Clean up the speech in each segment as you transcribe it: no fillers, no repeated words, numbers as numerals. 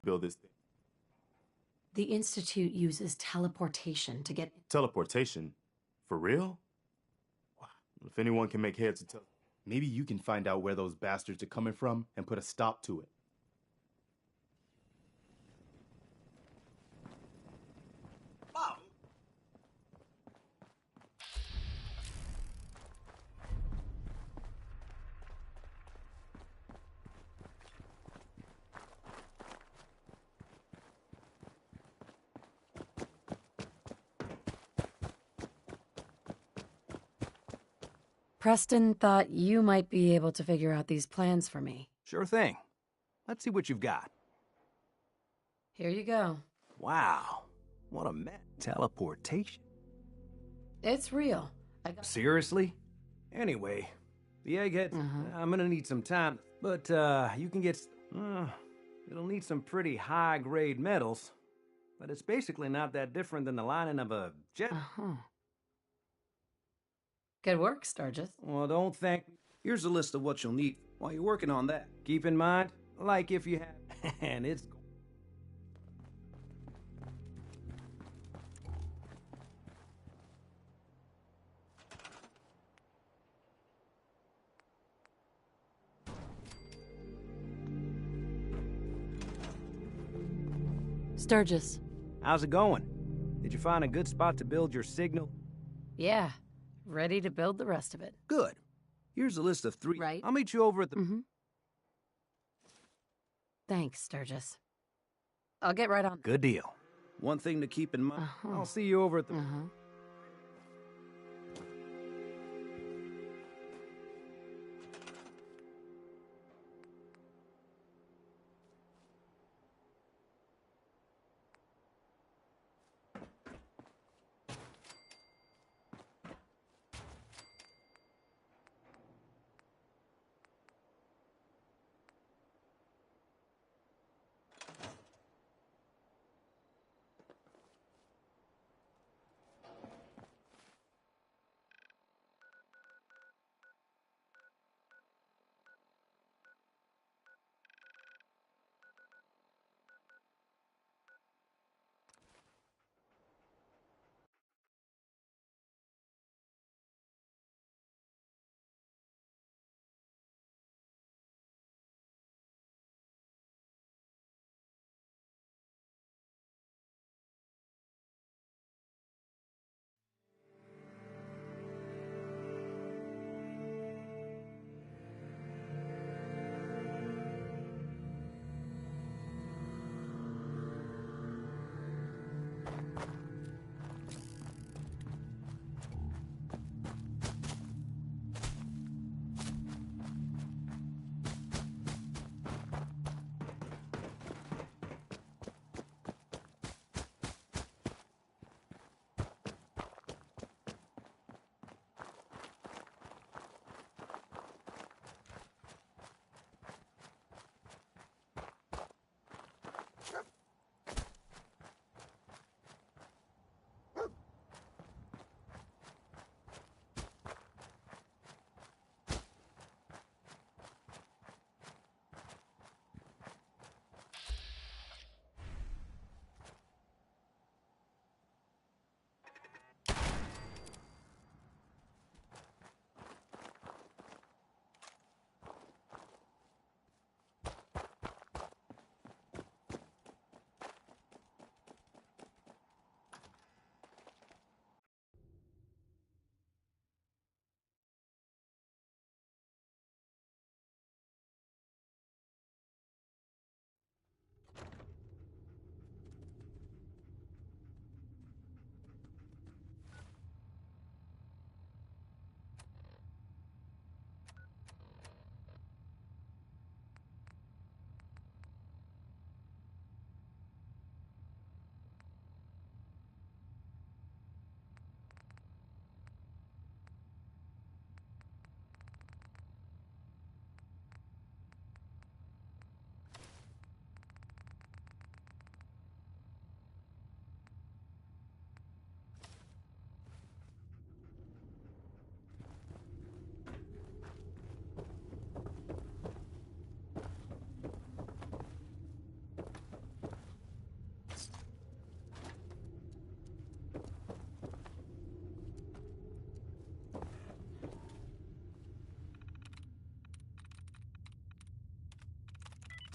build this thing. The Institute uses teleportation to get... Teleportation? For real? Wow. If anyone can make heads or tails, Maybe you can find out where those bastards are coming from and put a stop to it. Preston thought you might be able to figure out these plans for me. Sure thing. Let's see what you've got. Here you go. Wow. What a mess. Teleportation. It's real. Seriously? Anyway, the egghead, I'm gonna need some time, but you can get, it'll need some pretty high-grade metals, but it's basically not that different than the lining of a jet. Good work, Sturgis. Well, don't thank me. Here's a list of what you'll need while you're working on that. Keep in mind, like if you have, and it's... Sturgis. How's it going? Did you find a good spot to build your signal? Yeah, ready to build the rest of it. Good. Here's a list of 3. Right. I'll meet you over at the... Thanks, Sturgis. I'll get right on. Good deal. One thing to keep in mind, I'll see you over at the...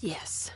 Yes.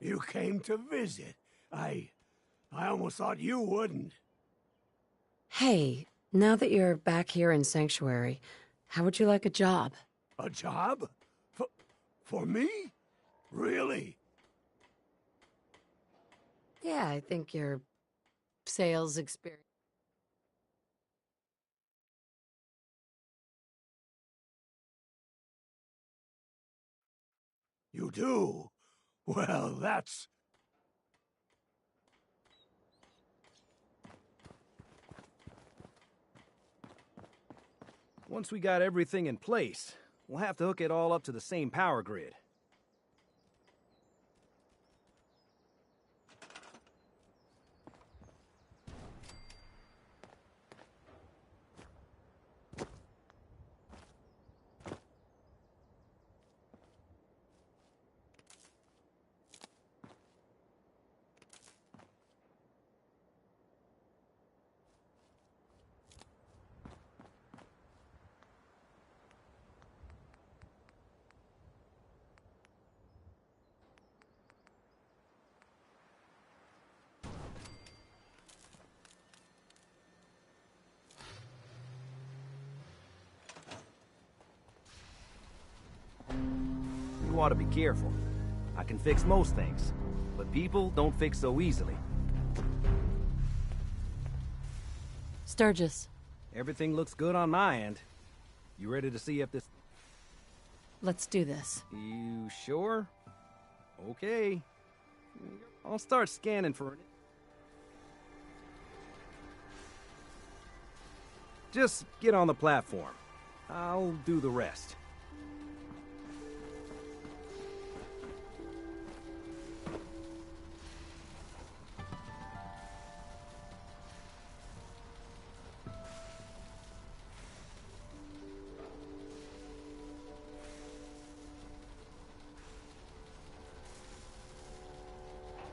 You came to visit. I almost thought you wouldn't. Hey, now that you're back here in Sanctuary, how would you like a job? A job? For me? Really? Yeah, I think your sales experience. You do? Well, that's... Once we got everything in place, we'll have to hook it all up to the same power grid. You ought to be careful. I can fix most things, but people don't fix so easily. Sturgis, Everything looks good on my end. You ready to see if this... let's do this. You sure? Okay. I'll start scanning for it. Just get on the platform. I'll do the rest.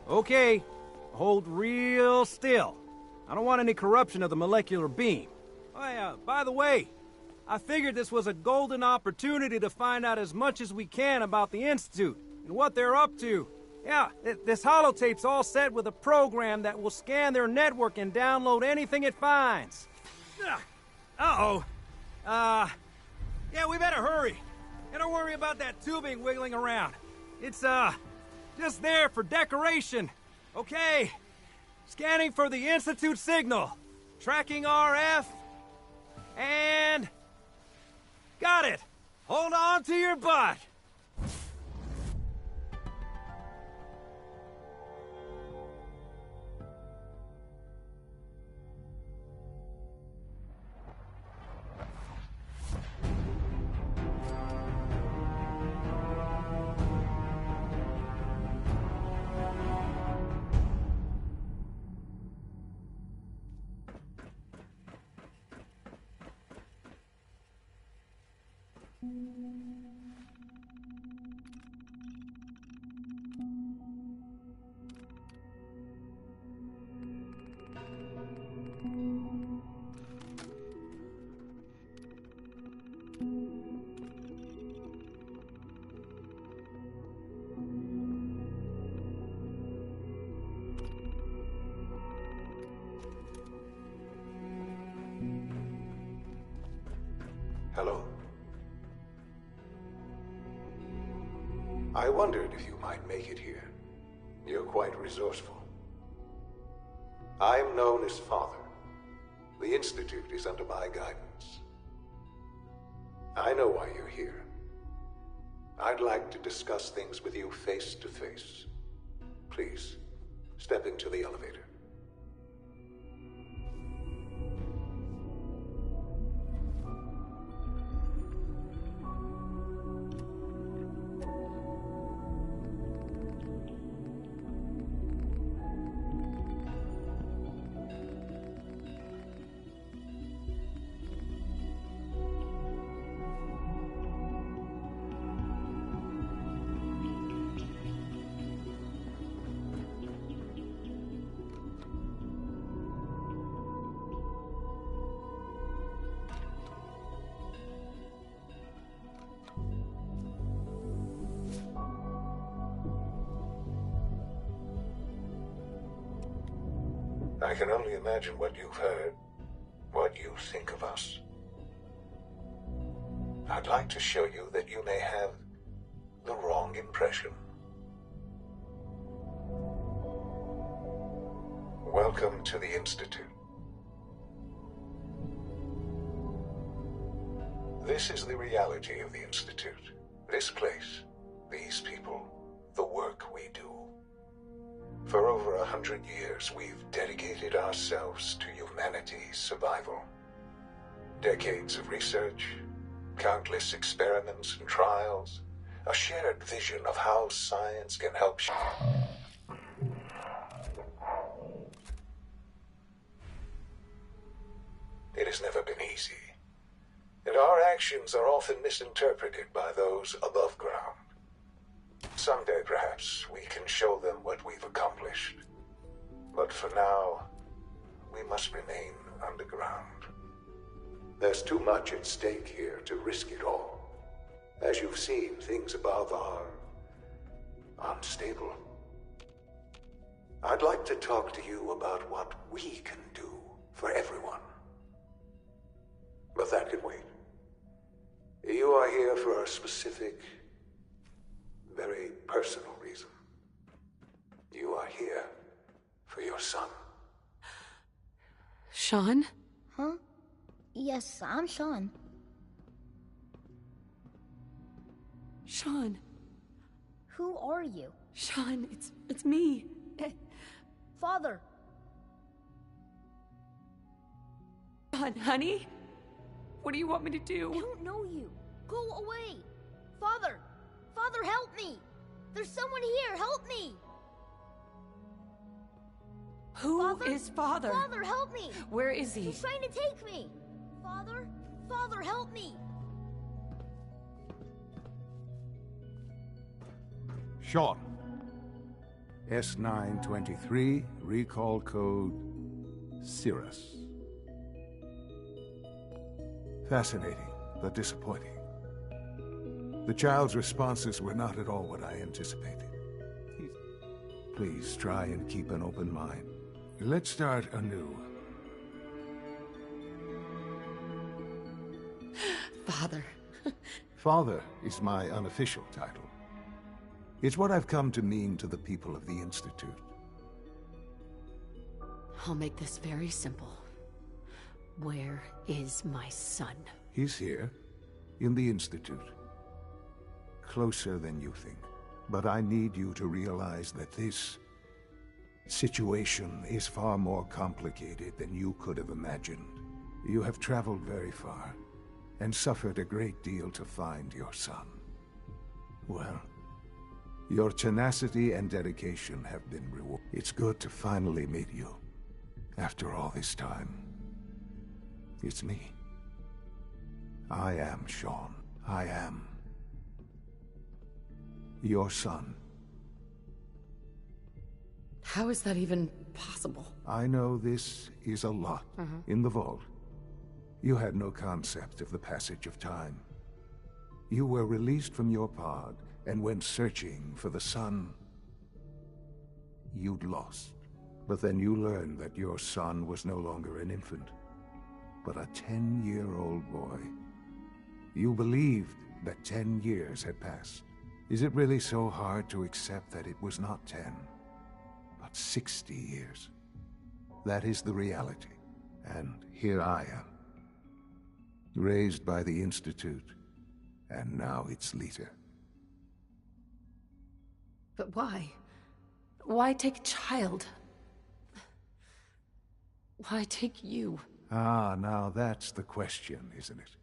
Okay, hold real still. I don't want any corruption of the molecular beam. Oh, by the way, I figured this was a golden opportunity to find out as much as we can about the Institute and what they're up to. Yeah, this holotape's all set with a program that will scan their network and download anything it finds. Uh-oh. Yeah, we better hurry. And don't worry about that tubing wiggling around. It's, just there for decoration. Okay. Scanning for the Institute signal. Tracking RF. And... got it. Hold on to your butt. Hello. I wondered if you might make it here. You're quite resourceful. I'm known as Father. The Institute is under my guidance. I know why you're here. I'd like to discuss things with you face to face. Please, step into the elevator. I can only imagine what you've heard, what you think of us. I'd like to show you that you may have the wrong impression. Welcome to the Institute. This is the reality of the Institute. This place, these people, the work we do. For over 100 years, we've dedicated ourselves to humanity's survival. Decades of research, countless experiments and trials, a shared vision of how science can help. It has never been easy, and our actions are often misinterpreted by those above ground. Someday, perhaps, we can show them what we've accomplished. But for now, we must remain underground. There's too much at stake here to risk it all. As you've seen, things above are unstable. I'd like to talk to you about what we can do for everyone. But that can wait. You are here for a specific, very personal reason. You are here for your son. Sean? Huh? Yes, I'm Sean. Sean. Who are you? Sean, it's me. Father! Sean, honey? What do you want me to I do? don't know you. Go away! Father! Father, help me! There's someone here, help me! Who is Father? Father, help me! Where is he? He's trying to take me! Father? Father, help me! Sean. S923, recall code Cirrus. Fascinating, but disappointing. The child's responses were not at all what I anticipated. Please try and keep an open mind. Let's start anew. Father. Father is my unofficial title. It's what I've come to mean to the people of the Institute. I'll make this very simple. Where is my son? He's here, in the Institute. Closer than you think. But I need you to realize that this situation is far more complicated than you could have imagined. You have traveled very far, and suffered a great deal to find your son. Well, your tenacity and dedication have been rewarded. It's good to finally meet you, after all this time. It's me. I am Sean. I am your son. How is that even possible? I know this is a lot in the vault. You had no concept of the passage of time. You were released from your pod and went searching for the son you'd lost. But then you learned that your son was no longer an infant, but a 10-year-old boy. You believed that 10 years had passed. Is it really so hard to accept that it was not 10, but 60 years? That is the reality. And here I am, raised by the Institute, and now its leader. But why? Why take a child? Why take you? Ah, now that's the question, isn't it?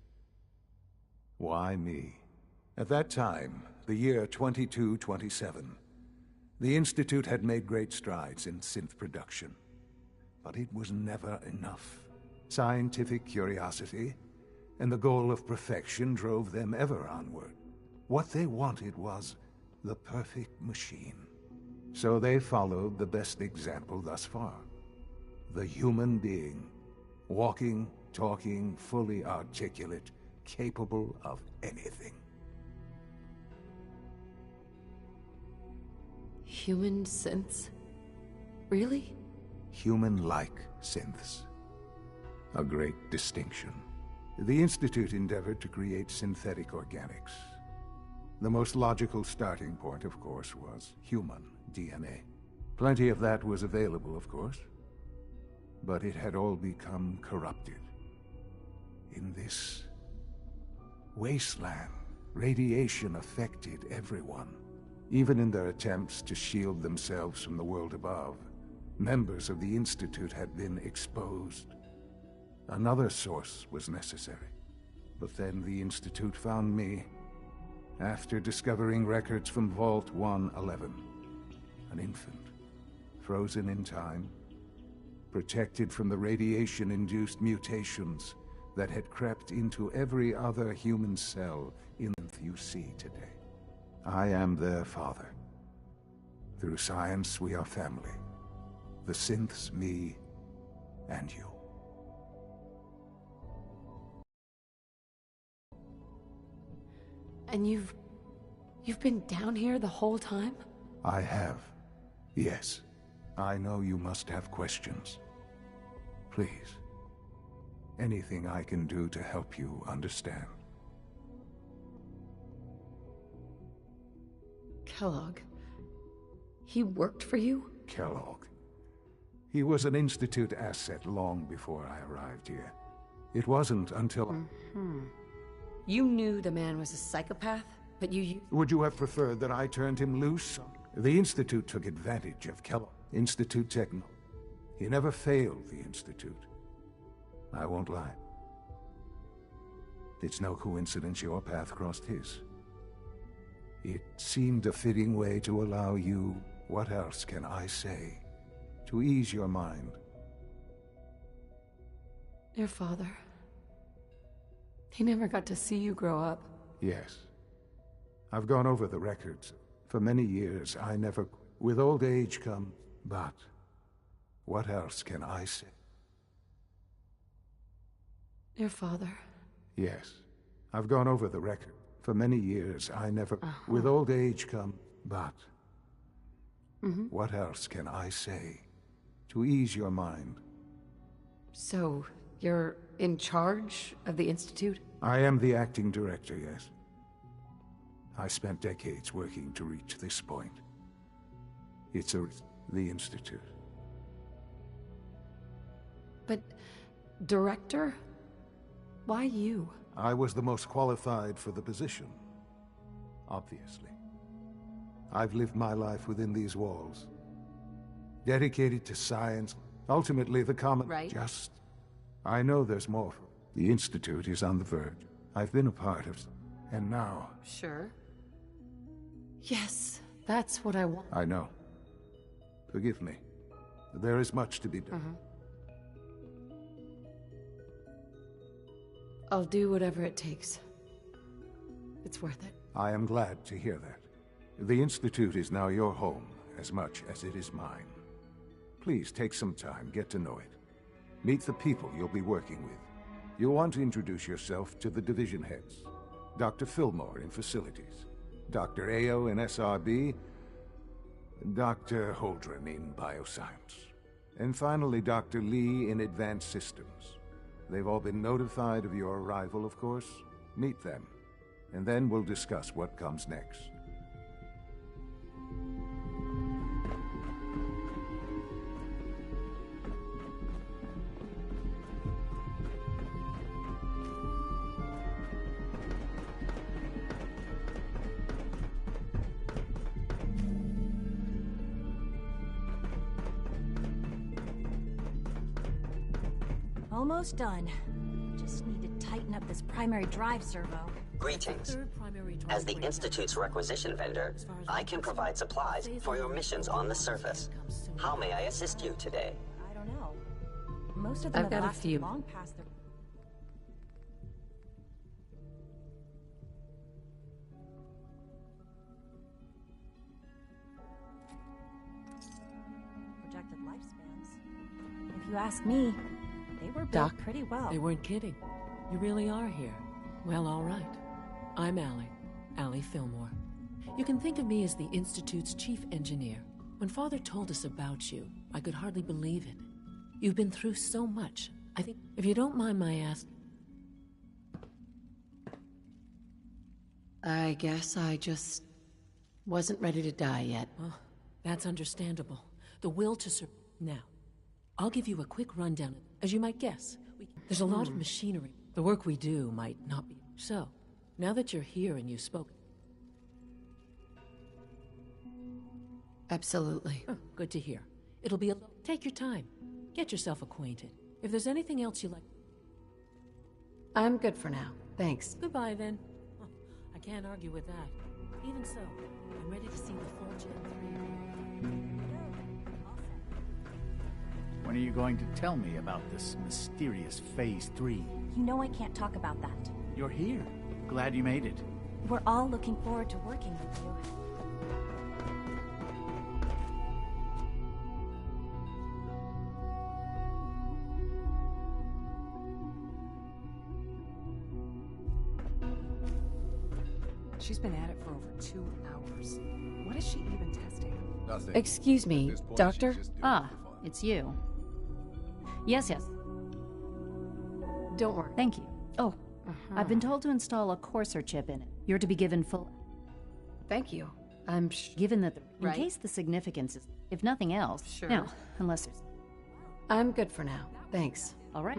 Why me? At that time, the year 2227, the Institute had made great strides in synth production. But it was never enough. Scientific curiosity and the goal of perfection drove them ever onward. What they wanted was the perfect machine. So they followed the best example thus far. The human being. Walking, talking, fully articulate, capable of anything. Human synths? Really? human-like synths. A great distinction. The Institute endeavored to create synthetic organics. The most logical starting point, of course, was human DNA. Plenty of that was available, of course, but it had all become corrupted. In this wasteland, radiation affected everyone. Even in their attempts to shield themselves from the world above, members of the Institute had been exposed. Another source was necessary. But then the Institute found me after discovering records from Vault 111. An infant, frozen in time, protected from the radiation-induced mutations that had crept into every other human cell in you see today. I am their father. Through science, we are family. The synths, me, and you. And you've been down here the whole time? I have. Yes. I know you must have questions. Please. Anything I can do to help you understand. Kellogg. He worked for you? Kellogg. He was an Institute asset long before I arrived here. It wasn't until... You knew the man was a psychopath, but you... Would you have preferred that I turned him loose? The Institute took advantage of Kellogg. Institute Techno. He never failed the Institute. I won't lie. It's no coincidence your path crossed his. It seemed a fitting way to allow you, what else can I say, to ease your mind. Your father. He never got to see you grow up. Yes. I've gone over the records. For many years, I never... With old age come... But... What else can I say? Your father. Yes. I've gone over the record. For many years, I never... With old age come... But... What else can I say? To ease your mind. So, you're in charge of the Institute? I am the acting director, yes. I spent decades working to reach this point. It's the Institute. But... Director? Why you? I was the most qualified for the position. Obviously. I've lived my life within these walls. Dedicated to science, ultimately the common... Right. I know there's more. The Institute is on the verge. I've been a part of... And now... Sure. Yes, that's what I want. I know. Forgive me. There is much to be done. I'll do whatever it takes. It's worth it. I am glad to hear that. The Institute is now your home, as much as it is mine. Please take some time, get to know it. Meet the people you'll be working with. You'll want to introduce yourself to the division heads. Dr. Fillmore in Facilities, Dr. Ayo in SRB, Dr. Holdren in Bioscience, and finally Dr. Lee in Advanced Systems. They've all been notified of your arrival, of course. Meet them, and then we'll discuss what comes next. Almost done. Just need to tighten up this primary drive servo. Greetings. As the Institute's requisition vendor, I can provide supplies for your missions on the surface. How may I assist you today? I don't know. Most of them I've got have a lasted few. long past their... projected lifespans. If you ask me, they were built Doc? pretty well. They weren't kidding. You really are here. Well, all right. I'm Allie Fillmore. You can think of me as the Institute's chief engineer. When Father told us about you, I could hardly believe it. You've been through so much. I think, if you don't mind my asking... I guess I just wasn't ready to die yet. Well, that's understandable. The will to sur... Now, I'll give you a quick rundown. As you might guess, there's a lot of machinery. The work we do might not be... So, now that you're here and you spoke... Absolutely. Oh, good to hear. It'll be a... Take your time. Get yourself acquainted. If there's anything else you like... I'm good for now. Thanks. Goodbye, then. Oh, I can't argue with that. Even so, I'm ready to see the full Gen 3. When are you going to tell me about this mysterious Phase 3? You know I can't talk about that. You're here. Glad you made it. We're all looking forward to working with you. She's been at it for over 2 hours. What is she even testing? Nothing. Excuse me, Doctor? Ah, it's you. Yes, yes. Don't worry. Thank you. Oh, I've been told to install a Courser chip in it. You're to be given full... Thank you. I'm given that in Right. case the significance is... If nothing else... Sure. Now, unless there's... I'm good for now. Thanks. All right.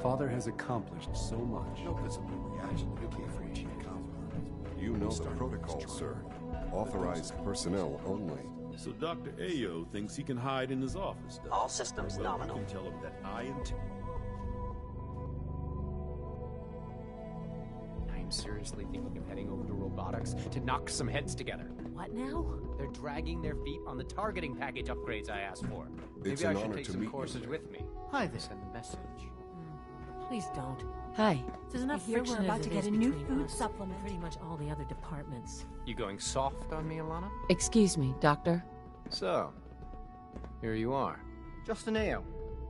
Father has accomplished so much. No visible reaction to nuclear fusion compound. You know the protocol, sir. Authorized personnel only. So Dr. Ayo thinks he can hide in his office, does All systems well, nominal. You can tell him that I am... I'm seriously thinking of heading over to robotics to knock some heads together. What now? They're dragging their feet on the targeting package upgrades I asked for. It's Maybe I an should honor take to some meet you, courses sir. with me. Hi there. Send a message. Please don't. Hi. There's enough I hear we're friction about as to it get is a new between food us supplement. and pretty much all the other departments. You going soft on me, Alana? Excuse me, Doctor. So, here you are. Justin Ayo,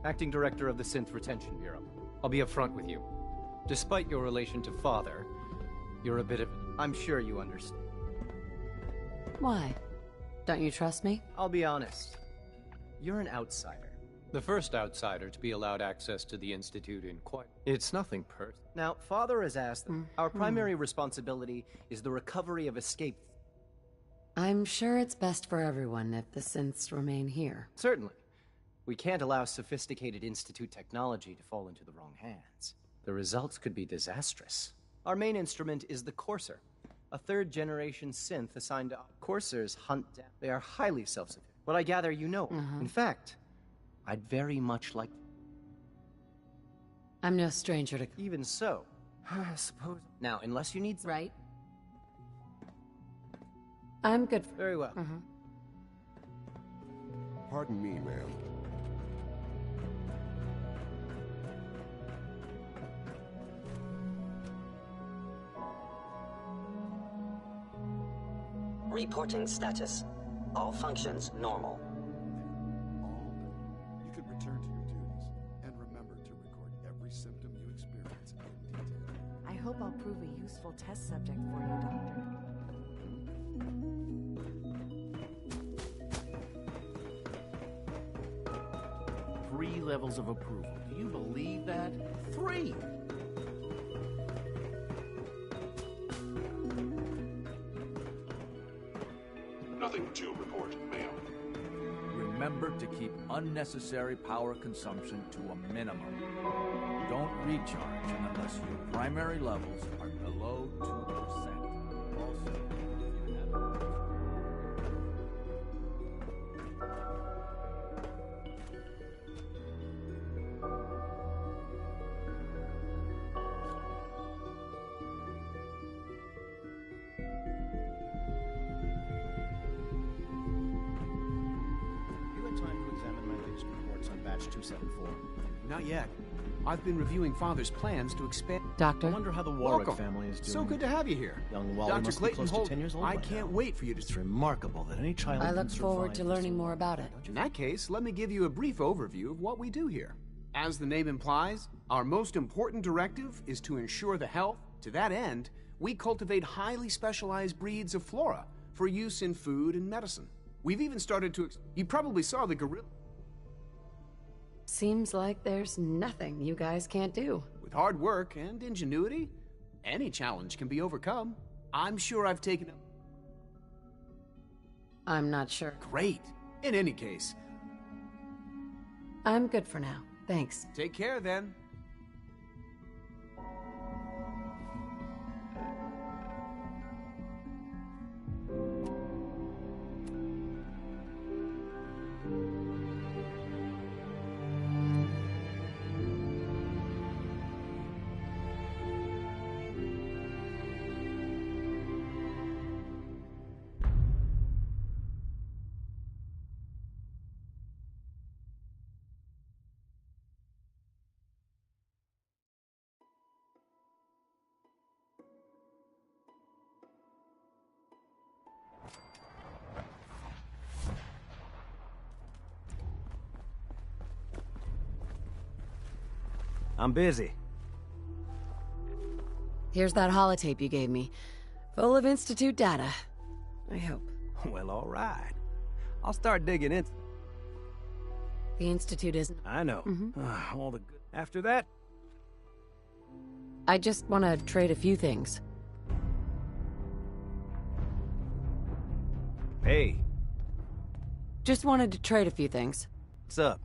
Acting Director of the Synth Retention Bureau. I'll be upfront with you. Despite your relation to Father, you're a bit of... I'm sure you understand. Why? Don't you trust me? I'll be honest. You're an outsider. The first outsider to be allowed access to the Institute in quite... It's nothing personal. Now, Father has asked that our primary responsibility is the recovery of escaped... I'm sure it's best for everyone if the synths remain here. Certainly. We can't allow sophisticated Institute technology to fall into the wrong hands. The results could be disastrous. Our main instrument is the Courser, a third-generation synth assigned to... Coursers hunt down... They are highly self-sufficient. What I gather you know. In fact, I'd very much like... I'm no stranger to... Even so, I suppose... Now, unless you need... Right. I'm good for... Very well. Pardon me, ma'am. Reporting status. All functions normal. You could return to your duties and remember to record every symptom you experience in detail. I hope I'll prove a useful test subject for you, Doctor. 3 levels of approval. Do you believe that? 3! Nothing to report, ma'am. Remember to keep unnecessary power consumption to a minimum. Don't recharge unless your primary levels are below 2%. Also, if you have... Batch 274. Not yet. I've been reviewing Father's plans to expand... Doctor? I wonder how the Warwick Welcome. family is doing. So good to have you here. Young Wally Dr. must be Clayton close Holt, to 10 years old I by can't now. wait for you to... It's remarkable that any child I can look forward to survive learning this more long. about it. In that case, let me give you a brief overview of what we do here. As the name implies, our most important directive is to ensure the health. To that end, we cultivate highly specialized breeds of flora for use in food and medicine. We've even started to... You probably saw the gorilla... Seems like there's nothing you guys can't do. With hard work and ingenuity, any challenge can be overcome. I'm sure I've taken... I'm not sure. Great. In any case, I'm good for now. Thanks. take care then. I'm busy. Here's that holotape you gave me. Full of Institute data. I hope. Well, all right. I'll start digging in. The Institute isn't... I know. All the good. After that, I just want to trade a few things. hey, Just wanted to trade a few things. what's up?